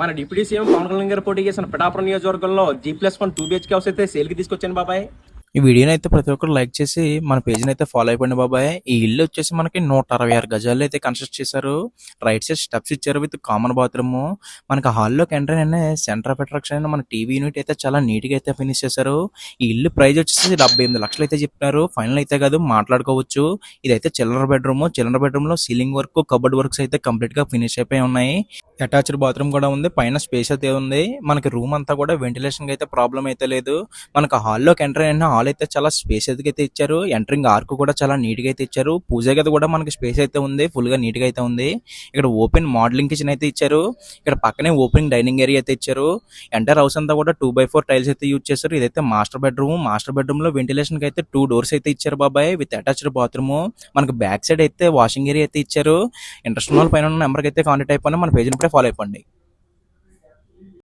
మన deputy CM Pawan Kalyan గారు పోటీ చేసిన పిఠాపురం నియోజకవర్గంలో G+1 2 BHK హౌస్ అయితే సేల్కి తీసుకొచ్చాను బాబాయ్. ఈ వీడియోని అయితే ప్రతి ఒక్కరు లైక్ చేసి మన పేజ్ని అయితే ఫాలో అయిపోండి బాబాయ్. ఈ ఇల్లు వచ్చేసి మనకి 166 గజాల్లో అయితే కన్స్ట్రక్ట్ చేశారు. రైట్ సైడ్ స్టెప్స్ ఇచ్చారు విత్ కామన్ బాత్రూమ్. మనకి హాల్లోకి ఎంటర్ అయిన సెంటర్ ఆఫ్ అట్రాక్షన్ అయిన మన టీవీ యూనిట్ అయితే చాలా నీట్ గా అయితే ఫినిష్ చేశారు. ఈ ఇల్లు ప్రైస్ వచ్చేసి 78 లక్షలు అయితే చెప్తున్నారు. ఫైనల్ అయితే కాదు, మాట్లాడుకోవచ్చు. ఇదైతే చిల్డ్రన్ బెడ్రూమ్ లో సీలింగ్ వర్క్, కబోర్డ్ వర్క్స్ అయితే కంప్లీట్ గా ఫినిష్ అయిపోయి ఉన్నాయి. అటాచ్డ్ బాత్రూమ్ కూడా ఉంది. పైన స్పేస్ అయితే ఉంది. మనకి రూమ్ అంతా కూడా వెంటిలేషన్ అయితే ప్రాబ్లం అయితే లేదు. మనకి హాల్లోకి ఎంటర్ అయిన హాల్ అయితే చాలా స్పేస్ అయితే ఇచ్చారు. ఎంట్రింగ్ ఆర్క్ కూడా చాలా నీట్ గా అయితే ఇచ్చారు. పూజ గది కూడా మనకి స్పేస్ అయితే ఉంది. ఫుల్ గా నీట్ గా అయితే ఉంది. ఇక్కడ ఓపెన్ మోడలింగ్ కిచెన్ అయితే ఇచ్చారు. ఇక్కడ పక్కనే ఓపెనింగ్ డైనింగ్ ఏరియా అయితే ఇచ్చారు. ఎంటర్ హౌస్ అంతా కూడా 2x4 టైల్స్ అయితే యూజ్ చేశారు. ఇదైతే మాస్టర్ బెడ్రూమ్ లో వెంటిలేషన్ కి అయితే 2 డోర్స్ అయితే ఇచ్చారు బాబాయ్ విత్ అటాచ్డ్ బాత్రూమ్. మనకి బ్యాక్ సైడ్ అయితే వాషింగ్ ఏరియా అయితే ఇచ్చారు. ఇంట్రెస్ట్ ఉన్న పైన నెంబర్కి అయితే కాంటాక్ట్ అయిపోయి మన పేజ్ ఫాలో అయిపోండి.